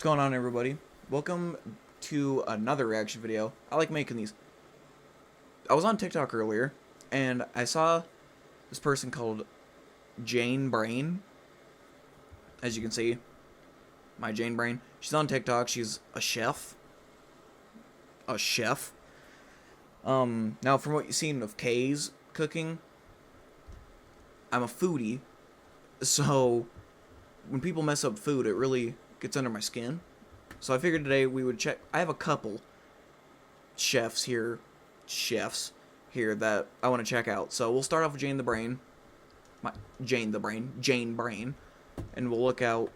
What's going on, everybody? Welcome to another reaction video. I like making these. I was on TikTok earlier, and I saw this person called Jane Brain. As you can see, my Jane Brain. She's on TikTok. She's a chef. A chef. Now from what you've seen of Kay's cooking, I'm a foodie, so when people mess up food, it really gets under my skin. So I figured today we would check. I have a couple chefs here that I want to check out. So we'll start off with Jane Brain, and we'll look out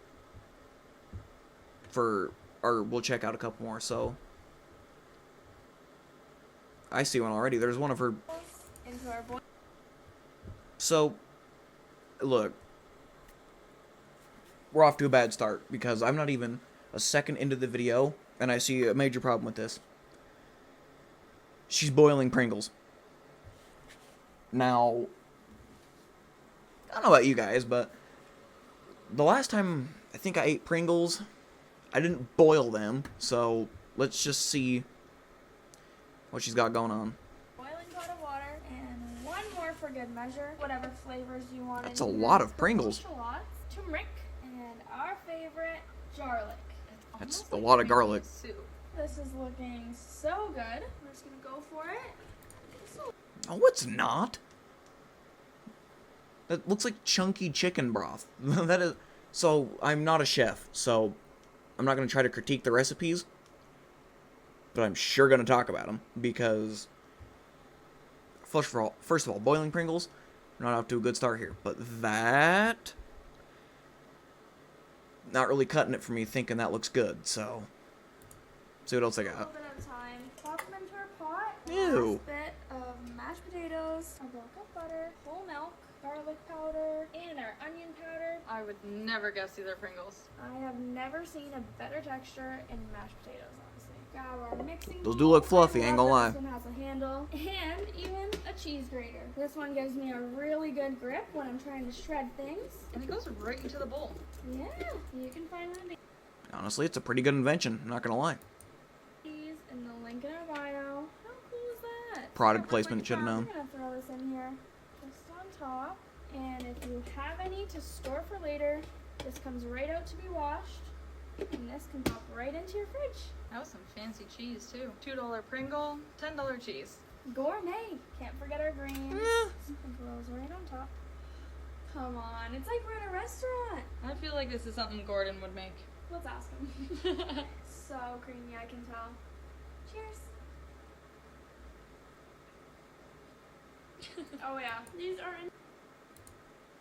for, or we'll check out a couple more. So I see one already. There's one of her. So look, we're off to a bad start because I'm not even a second into the video and I see a major problem with this. She's boiling Pringles. Now, I don't know about you guys, but the last time I think I ate Pringles, I didn't boil them, so let's just see what she's got going on. Boiling pot of water and one more for good measure, whatever flavors you want. That's a lot of Pringles. Turmeric, and our favorite, garlic. That's a lot of garlic. Soup. This is looking so good. We're just gonna go for it. Oh, it's not. That looks like chunky chicken broth. That is. So I'm not a chef, so I'm not gonna try to critique the recipes, but I'm sure gonna talk about them because first of all, boiling Pringles, we're not off to a good start here. But that, not really cutting it for me, thinking that looks good. So see what else I got. A little bit at a time. Pop them into our pot. Ew. Last bit of mashed potatoes, a block of butter, whole milk, garlic powder, and our onion powder. I would never guess these are Pringles. I have never seen a better texture in mashed potatoes, honestly. Grab our mixing Those do look bowl. fluffy, I ain't gonna lie. This one has a handle and even a cheese grater. This one gives me a really good grip when I'm trying to shred things. And it goes right into the bowl. Yeah, you can find that Honestly, it's a pretty good invention, I'm not gonna lie. in the link in our bio. How cool is that? Product placement, should have known. I'm gonna throw this in here, just on top. And if you have any to store for later, this comes right out to be washed. And this can pop right into your fridge. That was some fancy cheese too. $2 Pringle, $10 cheese. Gourmet. Can't forget our greens. Eh. Sprinkles right on top. Come on, it's like we're in a restaurant. I feel like this is something Gordon would make. Let's ask him. So creamy, I can tell. Cheers. Oh yeah, these are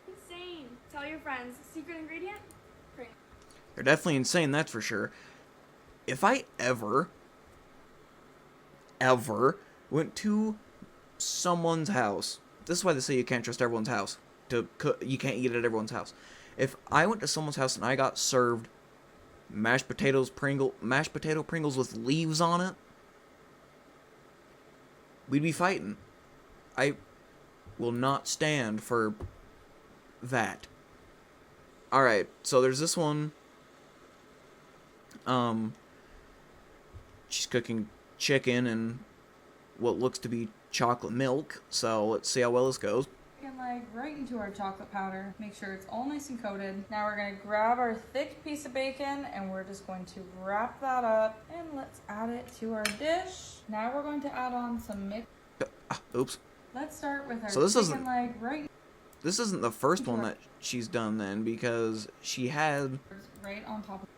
insane. Tell your friends. Secret ingredient? Pringles. They're definitely insane, that's for sure. If I ever went to someone's house, this is why they say you can't trust everyone's house. To cook, you can't eat at everyone's house. If I went to someone's house and I got served mashed potato Pringles with leaves on it, we'd be fighting. I will not stand for that. Alright, so there's this one. She's cooking chicken and what looks to be chocolate milk. So let's see how well this goes. Chicken leg right into our chocolate powder. Make sure it's all nice and coated. Now we're gonna grab our thick piece of bacon and we're just going to wrap that up and let's add it to our dish. Now we're going to add on some mix. Oops. Let's start with our So this chicken leg right. This isn't the first one that she's done then, because she had Right on top of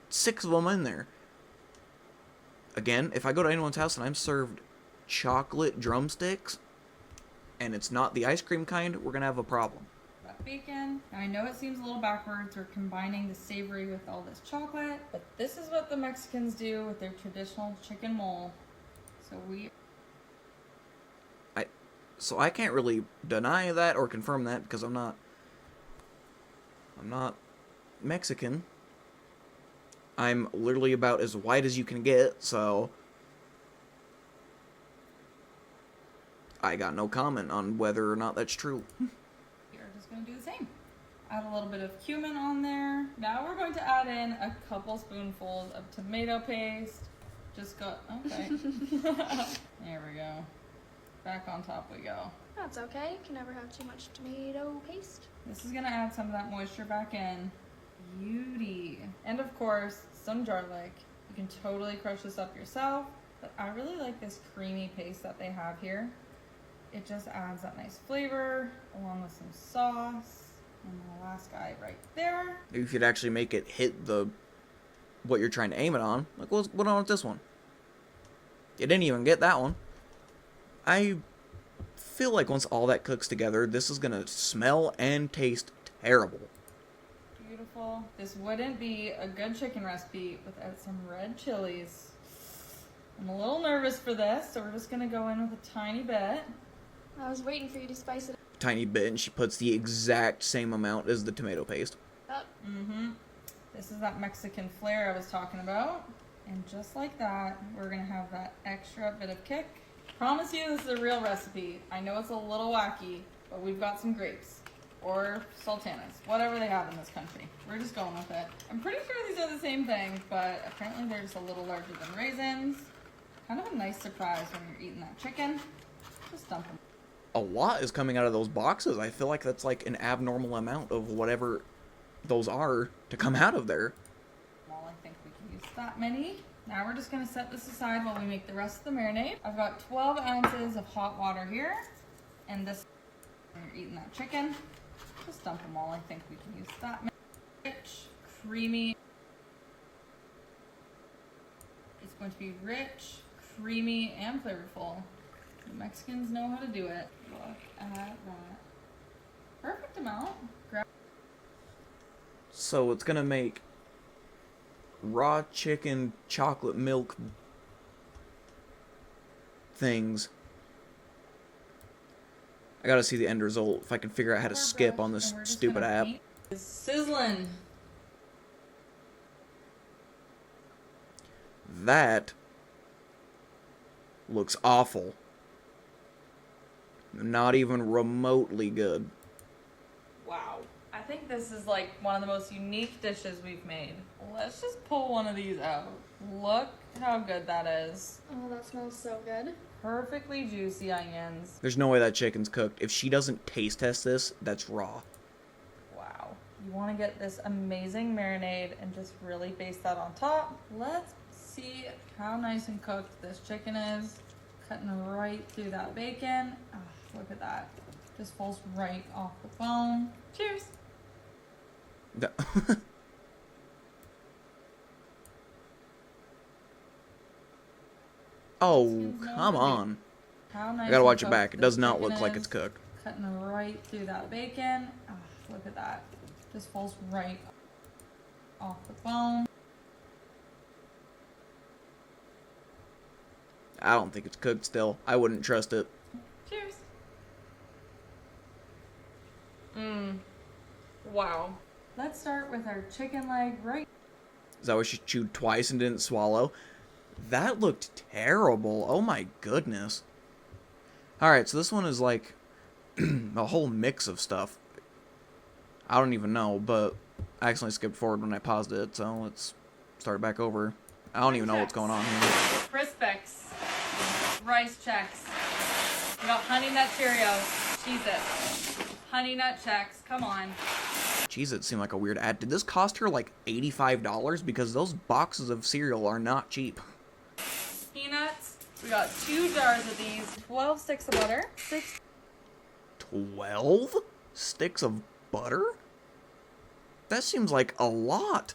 6 of them in there. Again, if I go to anyone's house and I'm served chocolate drumsticks, and it's not the ice cream kind, we're gonna have a problem. that bacon. Now, I know it seems a little backwards. We're combining the savory with all this chocolate, but this is what the Mexicans do with their traditional chicken mole. So I can't really deny that or confirm that because I'm not Mexican. I'm literally about as white as you can get, so I got no comment on whether or not that's true. You're just gonna do the same. Add a little bit of cumin on there. Now we're going to add in a couple spoonfuls of tomato paste. Just go, okay. There we go. Back on top we go. That's okay. You can never have too much tomato paste. This is gonna add some of that moisture back in. Beauty. And of course, some garlic. You can totally crush this up yourself, but I really like this creamy paste that they have here. It just adds that nice flavor along with some sauce. And the last guy right there. Maybe if you'd actually make it hit what you're trying to aim it on. Like, what's going on with this one? You didn't even get that one. I feel like once all that cooks together, this is gonna smell and taste terrible. Beautiful. This wouldn't be a good chicken recipe without some red chilies. I'm a little nervous for this, so we're just gonna go in with a tiny bit. I was waiting for you to spice it Tiny bit, and she puts the exact same amount as the tomato paste. up. This is that Mexican flair I was talking about. And just like that, we're gonna have that extra bit of kick. Promise you this is a real recipe. I know it's a little wacky, but we've got some grapes. Or sultanas, whatever they have in this country. We're just going with it. I'm pretty sure these are the same thing, but apparently they're just a little larger than raisins. Kind of a nice surprise when you're eating that chicken. Just dump them. A lot is coming out of those boxes. I feel like that's like an abnormal amount of whatever those are to come out of there. Well, I think we can use that many. Now we're just gonna set this aside while we make the rest of the marinade. I've got 12 ounces of hot water here. And this, when you're eating that chicken, just dump them all. I think we can use that many. Rich, creamy. It's going to be rich, creamy, and flavorful. The Mexicans know how to do it. Look at that. Perfect amount. So it's gonna make raw chicken chocolate milk things. I gotta see the end result if I can figure out how to skip on this stupid app. It's sizzling. That looks awful. Not even remotely good. Wow. I think this is like one of the most unique dishes we've made. Let's just pull one of these out. Look how good that is. Oh, that smells so good. Perfectly juicy onions. There's no way that chicken's cooked. If she doesn't taste test this, that's raw. Wow. You want to get this amazing marinade and just really base that on top. Let's see how nice and cooked this chicken is. Cutting right through that bacon. Oh, look at that. Just falls right off the bone. Cheers. Oh, come on. How nice I gotta watch and it back. cooked It does this not chicken look like is. it's cooked. Cutting right through that bacon. Oh, look at that. Just falls right off the bone. I don't think it's cooked still. I wouldn't trust it. Cheers. Wow. Let's start with our chicken leg right. Is that why she chewed twice and didn't swallow? That looked terrible. Oh my goodness. Alright, so this one is like a whole mix of stuff. I don't even know, but I accidentally skipped forward when I paused it, so let's start back over. I don't even know what's going on here. Crispix. Rice checks. We got Honey Nut Cheerios. Cheez-It. Honey Nut checks. Come on. Jeez, it seemed like a weird ad. Did this cost her like $85? Because those boxes of cereal are not cheap. Peanuts. We got 2 jars of these. 12 sticks of butter. 12 sticks of butter? That seems like a lot.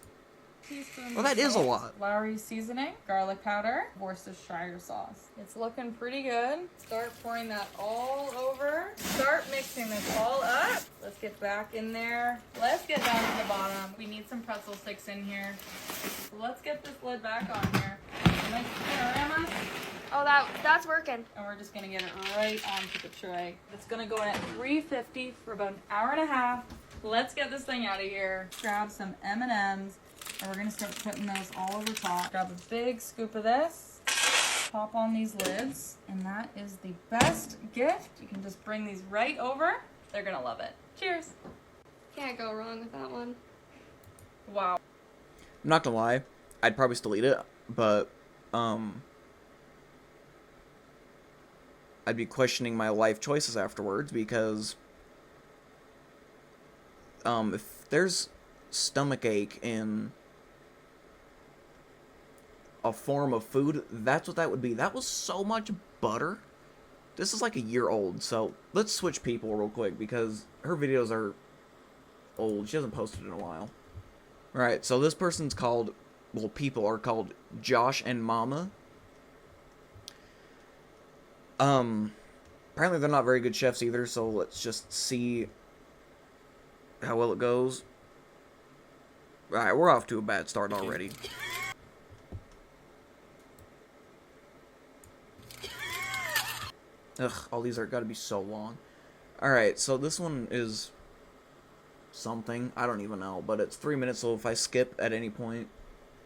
Well, that is a lot. Lowry seasoning, garlic powder, Worcestershire sauce. It's looking pretty good. Start pouring that all over. Start mixing this all up. Let's get back in there. Let's get down to the bottom. We need some pretzel sticks in here. Let's get this lid back on here. Nice panorama. Oh, that's working. And we're just gonna get it right onto the tray. It's gonna go in at 350 for about an hour and a half. Let's get this thing out of here. Grab some M&Ms. And we're gonna start putting those all over top. Grab a big scoop of this, pop on these lids, and that is the best gift. You can just bring these right over. They're gonna love it. Cheers. Can't go wrong with that one. Wow. I'm not gonna lie, I'd probably still eat it, but, I'd be questioning my life choices afterwards, because, if there's stomach ache in a form of food, that's what that would be. That was so much butter. This is like a year old, so let's switch people real quick, because her videos are old. She hasn't posted in a while. Alright, so this person's called, well, people are called Josh and Mama. Apparently they're not very good chefs either, so let's just see how well it goes. Alright, we're off to a bad start already. Ugh, all these are gotta be so long. Alright, so this one is something. I don't even know, but it's 3 minutes, so if I skip at any point,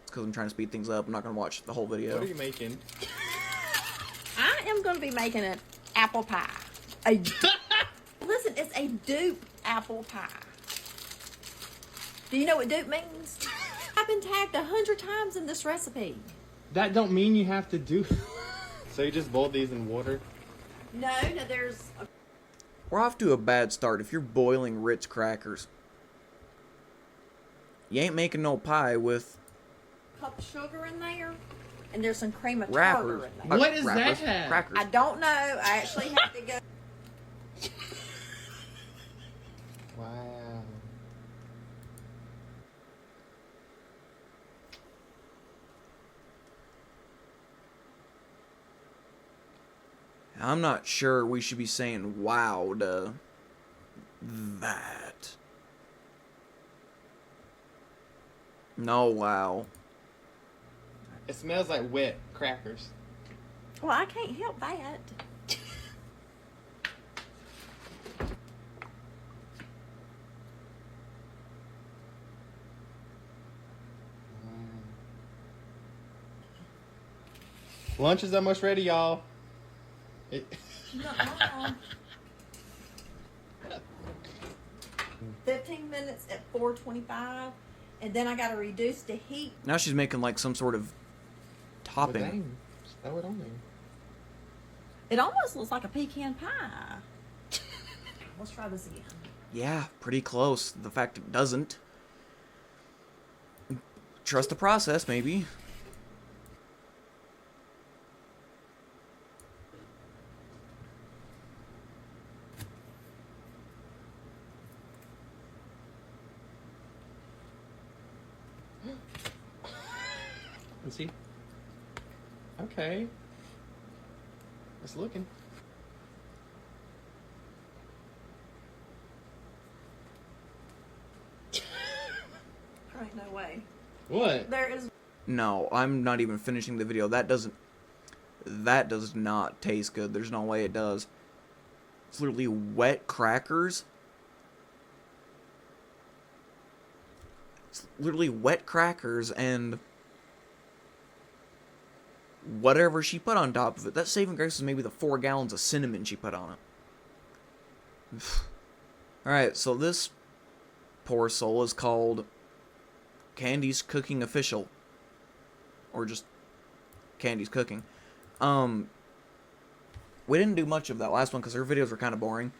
it's because I'm trying to speed things up. I'm not gonna watch the whole video. What are you making? I am going to be making an apple pie. Listen, it's a dupe apple pie. Do you know what dupe means? I've been tagged 100 times in this recipe. That don't mean you have to do. So you just boil these in water? No, there's a We're off to a bad start if you're boiling Ritz crackers. You ain't making no pie with cup of sugar in there, and there's some cream of wrappers. tartar in there. What is Wrappers? that? Crackers. I don't know. I actually have to go. Wow. I'm not sure we should be saying wow to that. No wow. It smells like wet crackers. Well, I can't help that. Lunch is almost ready, y'all. 15 minutes at 425, and then I got to reduce the heat. Now she's making like some sort of topping. Well, dang. Just throw it on there. It almost looks like a pecan pie. Let's try this again. Yeah, pretty close. The fact it doesn't. Trust the process, maybe. Let's see. Okay. It's looking. There ain't no way. What? There is. No, I'm not even finishing the video. That does not taste good. There's no way it does. It's literally wet crackers. It's literally wet crackers and whatever she put on top of it. That saving grace was maybe the 4 gallons of cinnamon she put on it. Alright, so this poor soul is called Candy's Cooking Official. Or just Candy's Cooking. We didn't do much of that last one because her videos were kind of boring.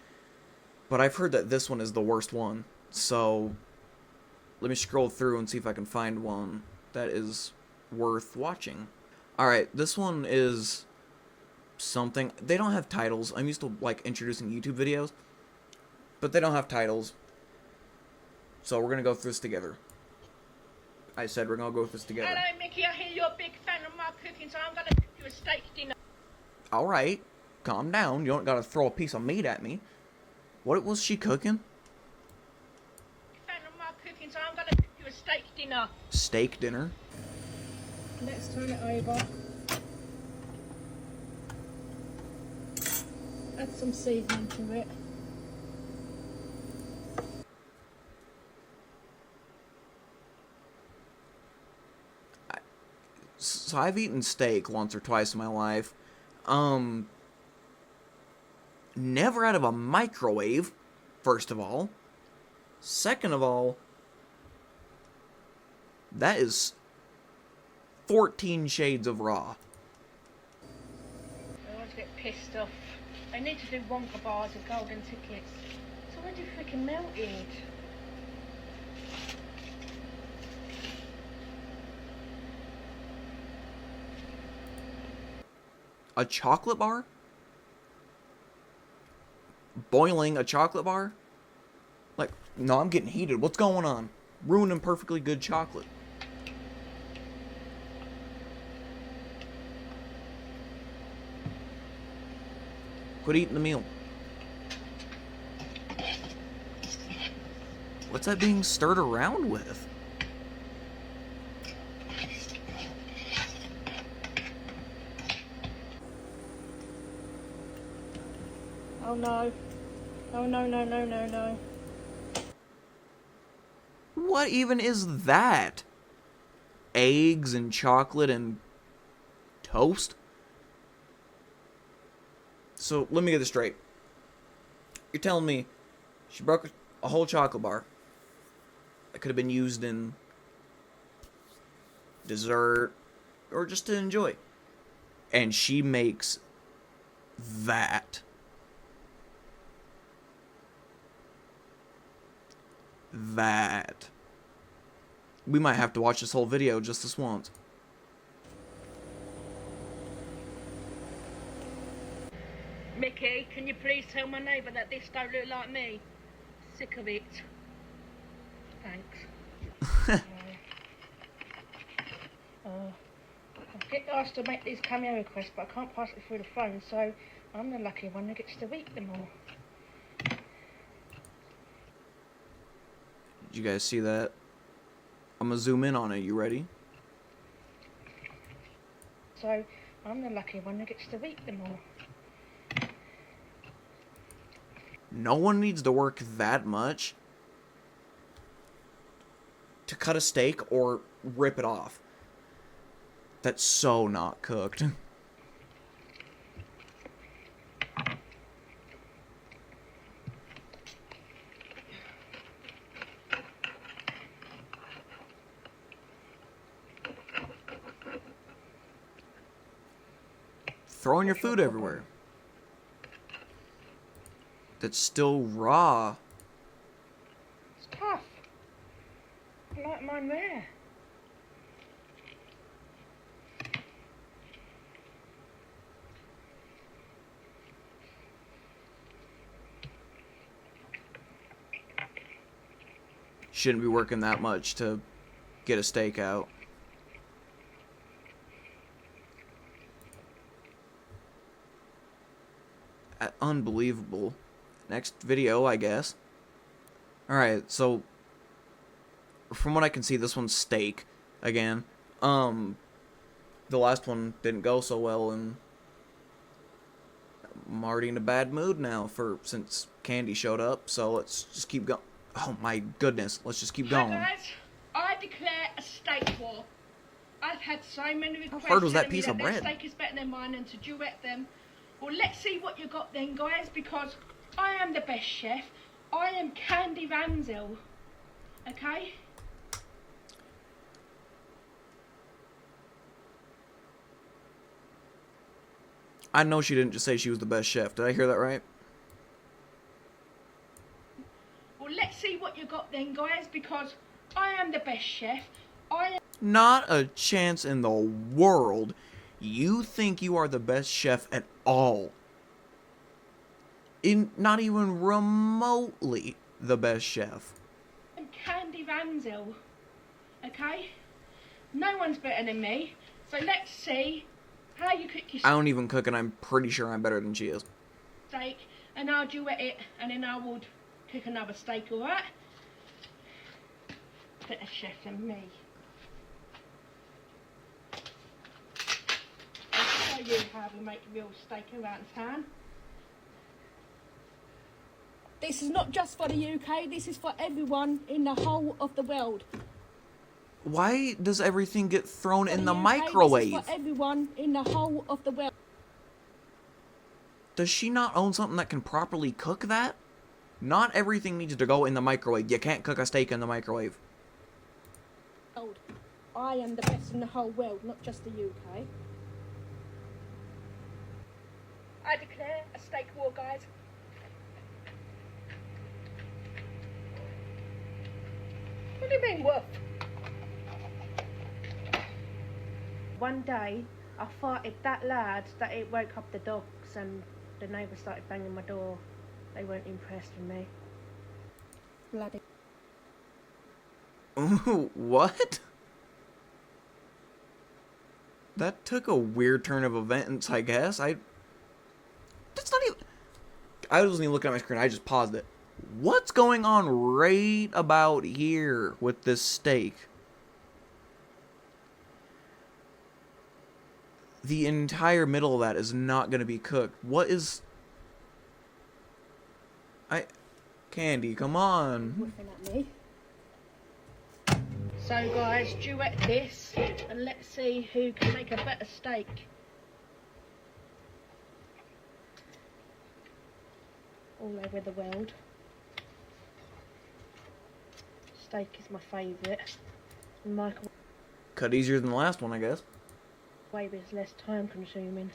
But I've heard that this one is the worst one. So let me scroll through and see if I can find one that is worth watching. Alright, this one is something. They don't have titles. I'm used to like introducing YouTube videos. But they don't have titles. So we're going to go through this together. I said we're going to go through this together. Hello, Mickey. I hear you're a big fan of my cooking, so I'm going to cook you a steak dinner. Alright, calm down. You don't got to throw a piece of meat at me. What was she cooking? Fan of my cooking, so I'm going to cook you a steak dinner. Steak dinner. Let's turn it over. Add some seasoning to it. So I've eaten steak once or twice in my life. Never out of a microwave, first of all. Second of all, that is 14 shades of raw. I always get pissed off. They need to do Wonka bars with golden tickets. It's already freaking melted. A chocolate bar? Boiling a chocolate bar? Like, no, I'm getting heated. What's going on? Ruining perfectly good chocolate. Quit eating the meal. What's that being stirred around with? Oh no. Oh no, no, no, no, no. What even is that? Eggs and chocolate and toast? So, let me get this straight. You're telling me she broke a whole chocolate bar that could have been used in dessert or just to enjoy. And she makes that. That. We might have to watch this whole video just this once. Mickey, can you please tell my neighbour that this don't look like me? Sick of it. Thanks. I get asked to make these cameo requests, but I can't pass it through the phone, so I'm the lucky one who gets to eat them all. Did you guys see that? I'm gonna zoom in on it. You ready? So I'm the lucky one who gets to eat them all. No one needs to work that much to cut a steak or rip it off. That's so not cooked. Throwing your food everywhere. That's still raw. It's tough. I like mine rare. Shouldn't be working that much to get a steak out. Unbelievable. Next video, I guess. Alright, so from what I can see, this one's steak again. The last one didn't go so well, and I'm already in a bad mood now since Candy showed up, so let's just keep going. Oh my goodness, let's just keep going. Hi guys, I declare a steak war. I've had so many requests hard was that telling me piece of their bread? steak is better than mine and to duet them. Well, let's see what you got then, guys, because I am the best chef. I am Candy Ramsel. Okay? I know she didn't just say she was the best chef. Did I hear that right? Well, let's see what you got then, guys, because I am the best chef. I am... Not a chance in the world you think you are the best chef at all. Not even remotely the best chef. I'm Candy Ramsel. Okay? No one's better than me. So let's see how you cook your I don't even cook, and I'm pretty sure I'm better than she is. steak, and I'll duet it, and then I would cook another steak, alright? Better chef than me. I'll show you how to make real steak around town. This is not just for the UK, this is for everyone in the whole of the world. Why does everything get thrown in the UK, microwave? This is for everyone in the whole of the world. Does she not own something that can properly cook that? Not everything needs to go in the microwave. You can't cook a steak in the microwave. I am the best in the whole world, not just the UK. I declare a steak war, guys. What do you mean, what? One day, I farted that loud that it woke up the dogs and the neighbours started banging my door. They weren't impressed with me. Bloody. Ooh, what? That took a weird turn of events, I guess. That's not even... I wasn't even looking at my screen. I just paused it. What's going on right about here with this steak? The entire middle of that is not going to be cooked. What is... Candy, come on. Whiffing at me. So guys, duet this and let's see who can make a better steak. All over the world. Steak is my favourite. Microwave Cut easier than the last one, I guess. is less time consuming.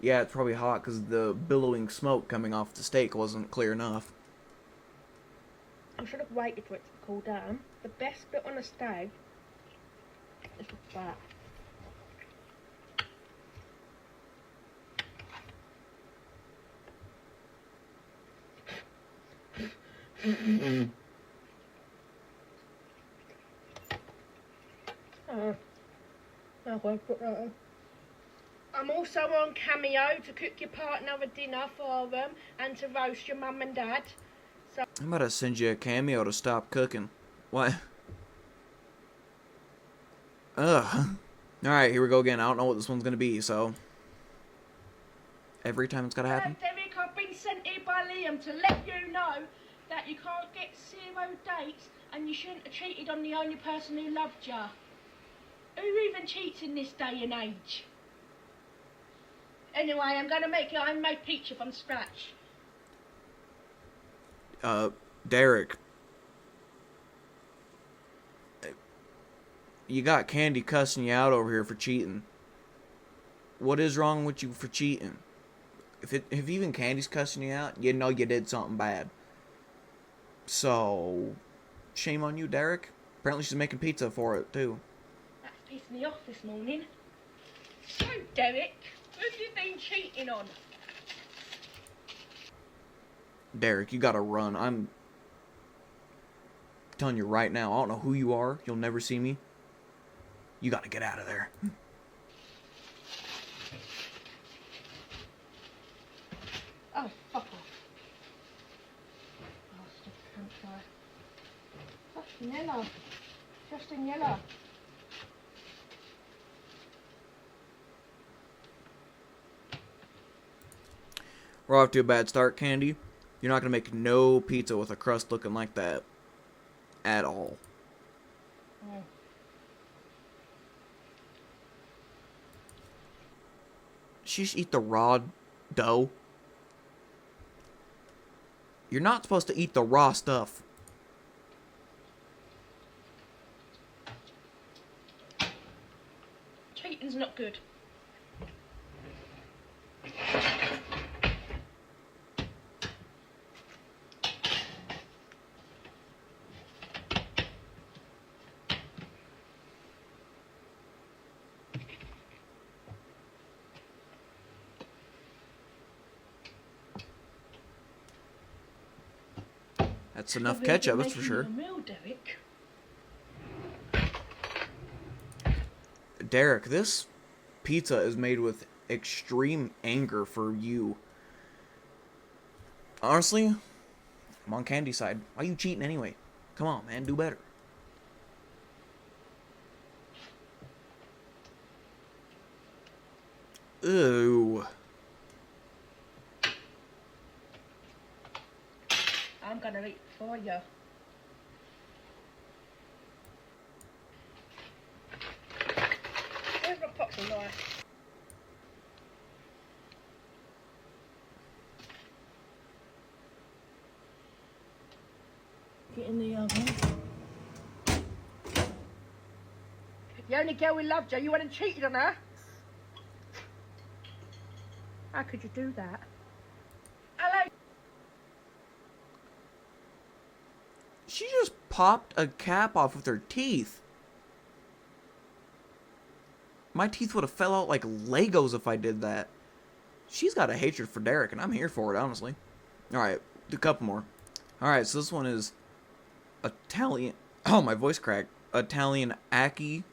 Yeah, it's probably hot because the billowing smoke coming off the steak wasn't clear enough. I should have waited for it to cool down. The best bit on a steak is the fat. I'm also on Cameo to cook your partner a dinner for them and to roast your mum and dad. So I'm about to send you a cameo to stop cooking. What? Ugh. Alright, here we go again. I don't know what this one's gonna be, so... Every time it's gotta happen. Derek, I've been sent here by Liam to let you know that you can't get 0 dates and you shouldn't have cheated on the only person who loved you. Who even cheats in this day and age? Anyway, I'm gonna make your homemade pizza from scratch. Derek. You got Candy cussing you out over here for cheating. What is wrong with you for cheating? If even Candy's cussing you out, you know you did something bad. So, shame on you, Derek. Apparently she's making pizza for it, too. That's pissed me off this morning. So, Derek, who have you been cheating on? Derek, you gotta run. I'm telling you right now, I don't know who you are. You'll never see me. You gotta get out of there. Oh, fuck off. Bastard cunt guy. Fucking yellow. Just in yellow. We're off to a bad start, Candy. You're not gonna make no pizza with a crust looking like that. At all. Oh. She just eat the raw dough. You're not supposed to eat the raw stuff. Cheating's not good. That's enough ketchup, that's for sure. Meal, Derek. Derek, this pizza is made with extreme anger for you. Honestly, I'm on Candy's side. Why are you cheating anyway? Come on, man, do better. Ooh. I'm gonna eat for you. it in the oven. The only girl who loved her, you went and cheated on her? How could you do that? Hello? She just popped a cap off with her teeth. My teeth would have fell out like Legos if I did that. She's got a hatred for Derek, and I'm here for it, honestly. Alright, do a couple more. Alright, so this one is Italian... Oh, my voice cracked. Italian ackee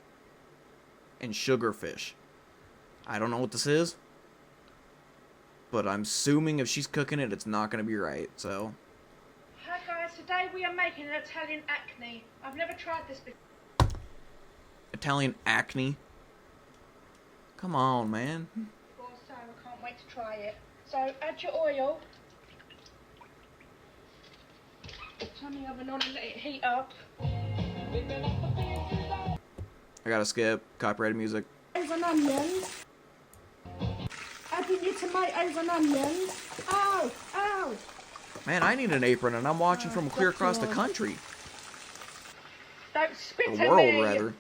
and sugarfish. I don't know what this is, but I'm assuming if she's cooking it, it's not going to be right, so... Hi guys, today we are making an Italian acne. I've never tried this before. Italian acne? Come on, man. So I can't wait to try it. So add your oil. Turn the oven on and let it heat up. I gotta skip. Copyrighted music. And onions. Adding your tomatoes and onions. Ow! Ow! Man, I need an apron, and I'm watching from clear across the country. Don't spit The at world, me! rather.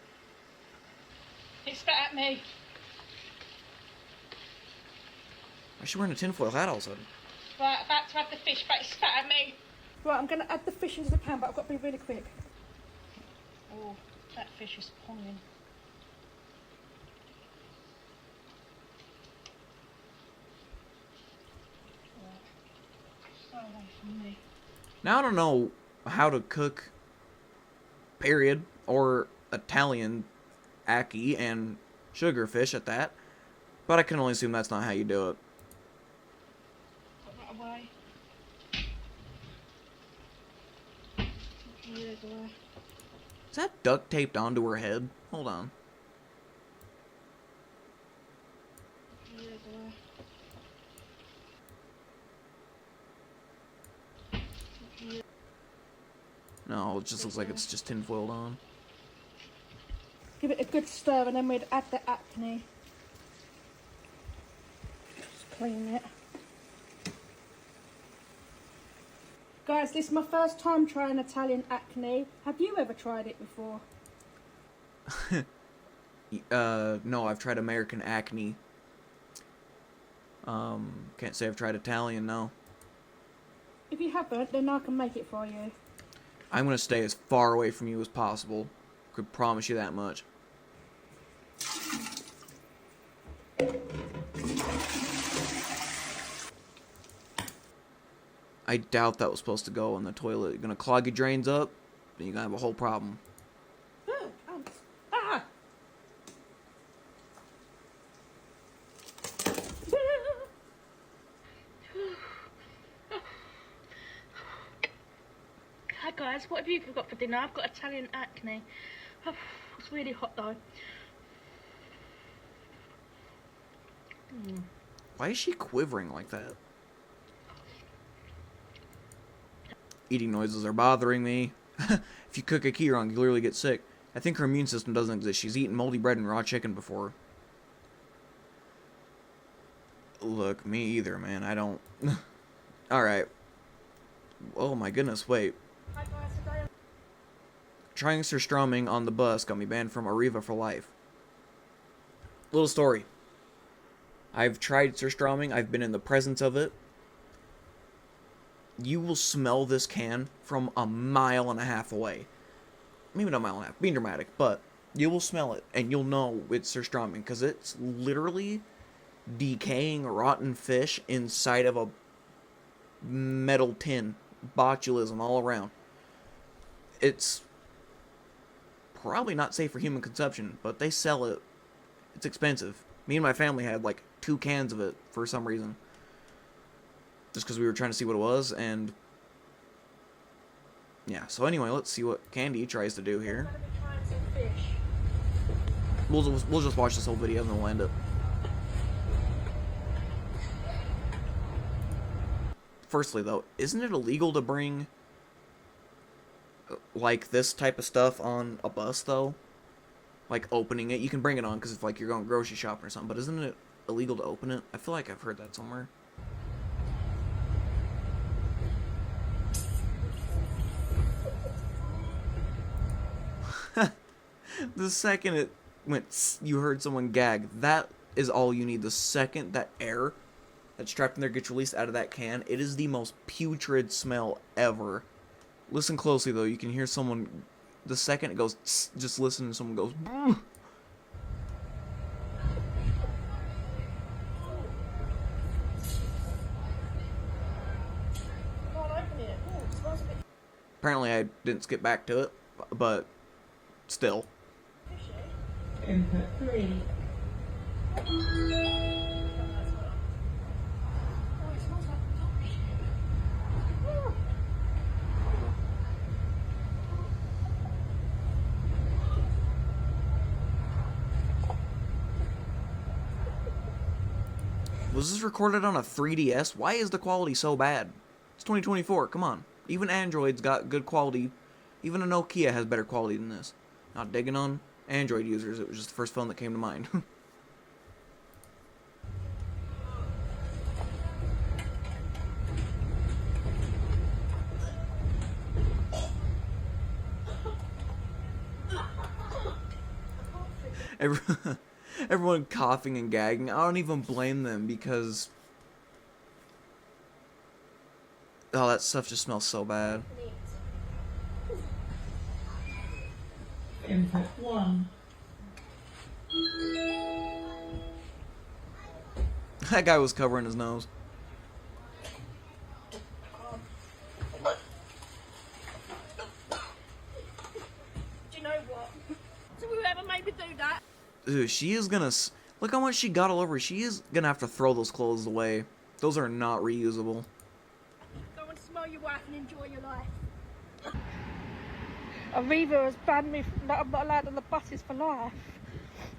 He spat at me. Why is she wearing a tinfoil hat all of a sudden? Right, about to add the fish, but he spat at me. Right, I'm going to add the fish into the pan, but I've got to be really quick. Oh, that fish is ponging. So away from me. Now, I don't know how to cook, period, or Italian ackee and sugarfish at that, but I can only assume that's not how you do it. Put that away. Is that duct taped onto her head? Hold on. No, it just looks like it's just tinfoiled on. Give it a good stir and then we'd add the acne. Just clean it. Guys, this is my first time trying Italian acne. Have you ever tried it before? No, I've tried American acne. Can't say I've tried Italian, no. If you haven't, then I can make it for you. I'm gonna stay as far away from you as possible. Could promise you that much. I doubt that was supposed to go in the toilet. You're gonna clog your drains up, then you're gonna have a whole problem. Ah! Hi guys, what have you got for dinner? I've got Italian acne. It's really hot though. Why is she quivering like that? Eating noises are bothering me. If you cook a key wrong, you literally get sick. I think her immune system doesn't exist. She's eaten moldy bread and raw chicken before. Look, me either, man. I don't... Alright. Oh my goodness, wait. Hi guys, today Trying surströmming on the bus got me banned from Arriva for life. Little story. I've tried surströmming. I've been in the presence of it. You will smell this can from a mile and a half away. Maybe not a mile and a half, being dramatic, but you will smell it, and you'll know it's surströmming, because it's literally decaying rotten fish inside of a metal tin. Botulism all around. It's probably not safe for human consumption, but they sell it. It's expensive. Me and my family had like 2 cans of it for some reason. Just because we were trying to see what it was, and yeah, so anyway, let's see what Candy tries to do here. We'll just watch this whole video and then we'll end it. Firstly, though, isn't it illegal to bring like this type of stuff on a bus, though? Like opening it, you can bring it on because if like you're going grocery shopping or something, but isn't it illegal to open it? I feel like I've heard that somewhere. The second it went, you heard someone gag. That is all you need. The second that air that's trapped in there gets released out of that can, it is the most putrid smell ever. Listen closely though. You can hear someone. The second it goes, just listen and someone goes. Apparently I didn't skip back to it, but still. Input 3. Was this recorded on a 3DS? Why is the quality so bad? It's 2024, come on. Even Android's got good quality. Even a Nokia has better quality than this. Not digging on Android users, it was just the first phone that came to mind. Everyone coughing and gagging. I don't even blame them because... oh, that stuff just smells so bad. Input 1. That guy was covering his nose. Do you know what? So whoever made me do that. Dude, she is gonna... look how much she got all over. She is gonna have to throw those clothes away. Those are not reusable. Go and smell your wife and enjoy your life. IVE has banned me that I'm not allowed on the buses for life.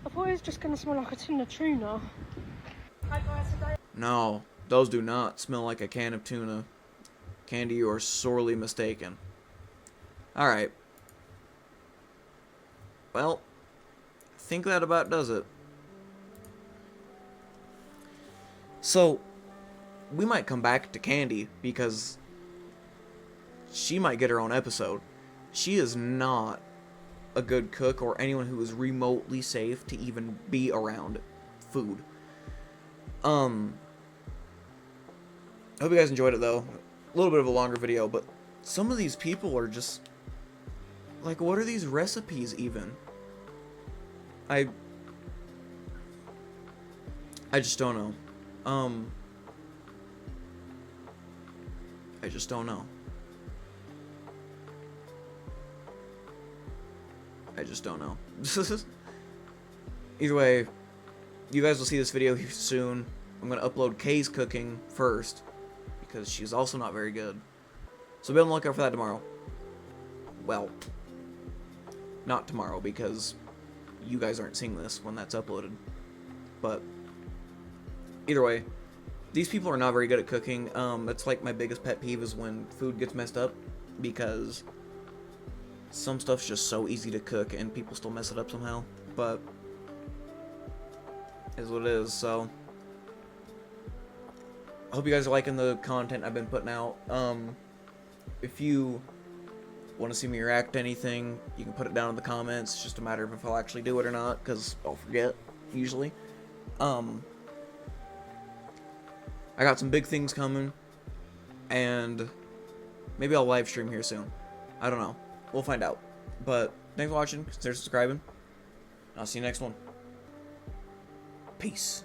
I thought it was just going to smell like a tin of tuna. Hi guys, today. No, those do not smell like a can of tuna. Candy, you are sorely mistaken. Alright. Well, I think that about does it. So, we might come back to Candy, because she might get her own episode. She is not a good cook or anyone who is remotely safe to even be around food. I hope you guys enjoyed it though. A little bit of a longer video, but some of these people are just like, what are these recipes even? I just don't know. I just don't know. I just don't know. Either way, you guys will see this video soon. I'm going to upload Kay's cooking first, because she's also not very good. So be on the lookout for that tomorrow. Well, not tomorrow, because you guys aren't seeing this when that's uploaded. But, either way, these people are not very good at cooking. That's like my biggest pet peeve is when food gets messed up, because some stuff's just so easy to cook and people still mess it up somehow, but is what it is. So I hope you guys are liking the content I've been putting out. If you want to see me react to anything, you can put it down in the comments. It's just a matter of if I'll actually do it or not, because I'll forget usually. I got some big things coming, and maybe I'll live stream here soon. I don't know. We'll find out. But thanks for watching. Consider subscribing. I'll see you next one. Peace.